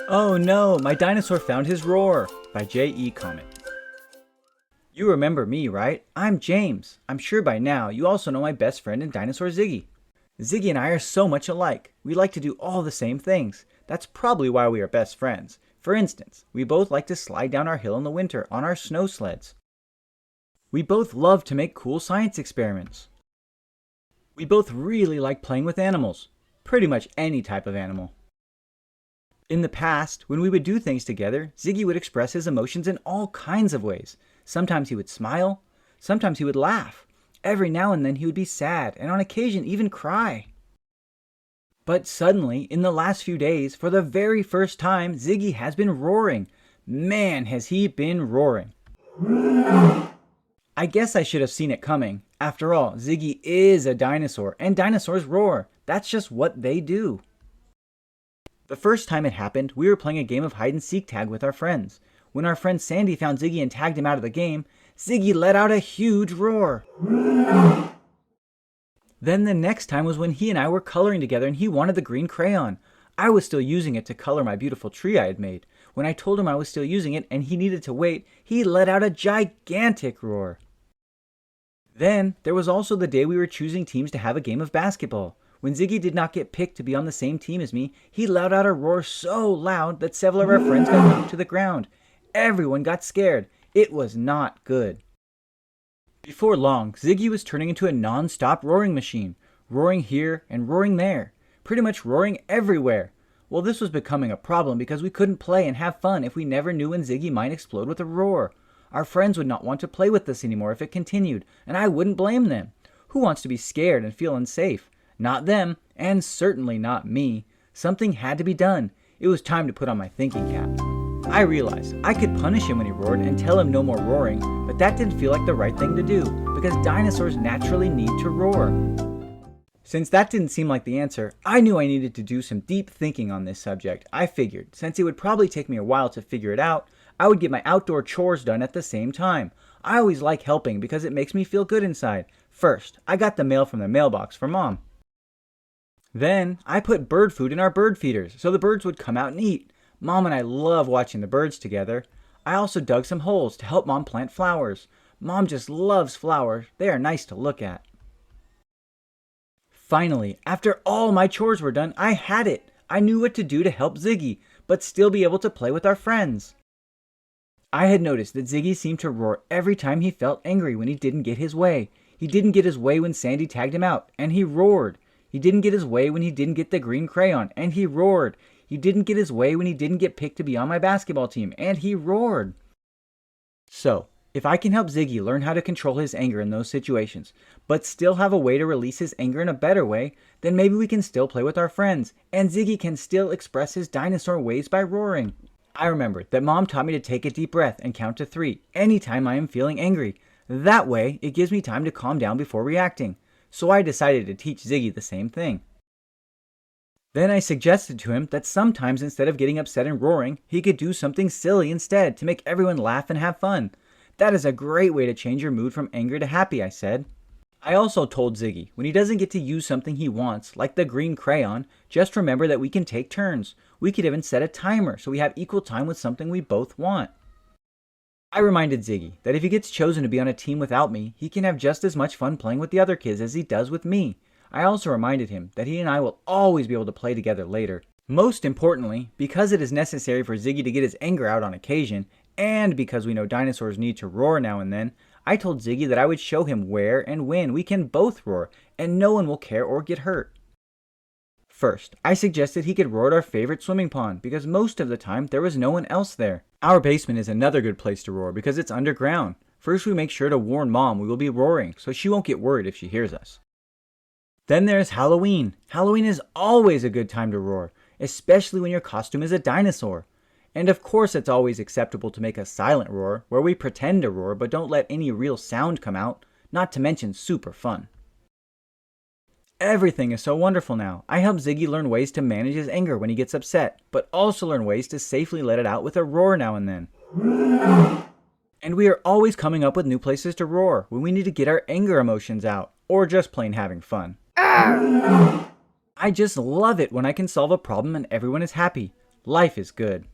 Oh no, my dinosaur found his roar by J.E. Comet. You remember me, right? I'm James. I'm sure by now you also know my best friend and dinosaur Ziggy. Ziggy and I are so much alike. We like to do all the same things. That's probably why we are best friends. For instance, we both like to slide down our hill in the winter on our snow sleds. We both love to make cool science experiments. We both really like playing with animals. Pretty much any type of animal. In the past, when we would do things together, Ziggy would express his emotions in all kinds of ways. Sometimes he would smile, sometimes he would laugh. Every now and then he would be sad, and on occasion even cry. But suddenly, in the last few days, for the very first time, Ziggy has been roaring. Man, has he been roaring. I guess I should have seen it coming. After all, Ziggy is a dinosaur, and dinosaurs roar. That's just what they do. The first time it happened, we were playing a game of hide-and-seek tag with our friends. When our friend Sandy found Ziggy and tagged him out of the game, Ziggy let out a huge roar. Then the next time was when he and I were coloring together and he wanted the green crayon. I was still using it to color my beautiful tree I had made. When I told him I was still using it and he needed to wait, he let out a gigantic roar. Then there was also the day we were choosing teams to have a game of basketball. When Ziggy did not get picked to be on the same team as me, he let out a roar so loud that several of our friends got knocked to the ground. Everyone got scared. It was not good. Before long, Ziggy was turning into a non-stop roaring machine, roaring here and roaring there, pretty much roaring everywhere. Well, this was becoming a problem because we couldn't play and have fun if we never knew when Ziggy might explode with a roar. Our friends would not want to play with us anymore if it continued, and I wouldn't blame them. Who wants to be scared and feel unsafe? Not them, and certainly not me. Something had to be done. It was time to put on my thinking cap. I realized I could punish him when he roared and tell him no more roaring, but that didn't feel like the right thing to do, because dinosaurs naturally need to roar. Since that didn't seem like the answer, I knew I needed to do some deep thinking on this subject. I figured, since it would probably take me a while to figure it out, I would get my outdoor chores done at the same time. I always like helping because it makes me feel good inside. First, I got the mail from the mailbox for Mom. Then, I put bird food in our bird feeders so the birds would come out and eat. Mom and I love watching the birds together. I also dug some holes to help Mom plant flowers. Mom just loves flowers. They are nice to look at. Finally, after all my chores were done, I had it. I knew what to do to help Ziggy, but still be able to play with our friends. I had noticed that Ziggy seemed to roar every time he felt angry when he didn't get his way. He didn't get his way when Sandy tagged him out, and he roared. He didn't get his way when he didn't get the green crayon, and he roared. He didn't get his way when he didn't get picked to be on my basketball team, and he roared. So, if I can help Ziggy learn how to control his anger in those situations, but still have a way to release his anger in a better way, then maybe we can still play with our friends, and Ziggy can still express his dinosaur ways by roaring. I remembered that Mom taught me to take a deep breath and count to 3 anytime I am feeling angry. That way, it gives me time to calm down before reacting. So I decided to teach Ziggy the same thing. Then I suggested to him that sometimes instead of getting upset and roaring, he could do something silly instead to make everyone laugh and have fun. That is a great way to change your mood from anger to happy, I said. I also told Ziggy, when he doesn't get to use something he wants, like the green crayon, just remember that we can take turns. We could even set a timer so we have equal time with something we both want. I reminded Ziggy that if he gets chosen to be on a team without me, he can have just as much fun playing with the other kids as he does with me. I also reminded him that he and I will always be able to play together later. Most importantly, because it is necessary for Ziggy to get his anger out on occasion, and because we know dinosaurs need to roar now and then, I told Ziggy that I would show him where and when we can both roar, and no one will care or get hurt. First, I suggested he could roar at our favorite swimming pond because most of the time there was no one else there. Our basement is another good place to roar because it's underground. First, we make sure to warn Mom we will be roaring so she won't get worried if she hears us. Then there's Halloween. Halloween is always a good time to roar, especially when your costume is a dinosaur. And of course it's always acceptable to make a silent roar where we pretend to roar but don't let any real sound come out, not to mention super fun. Everything is so wonderful now. I help Ziggy learn ways to manage his anger when he gets upset, but also learn ways to safely let it out with a roar now and then. And we are always coming up with new places to roar when we need to get our anger emotions out, or just plain having fun. I just love it when I can solve a problem and everyone is happy. Life is good.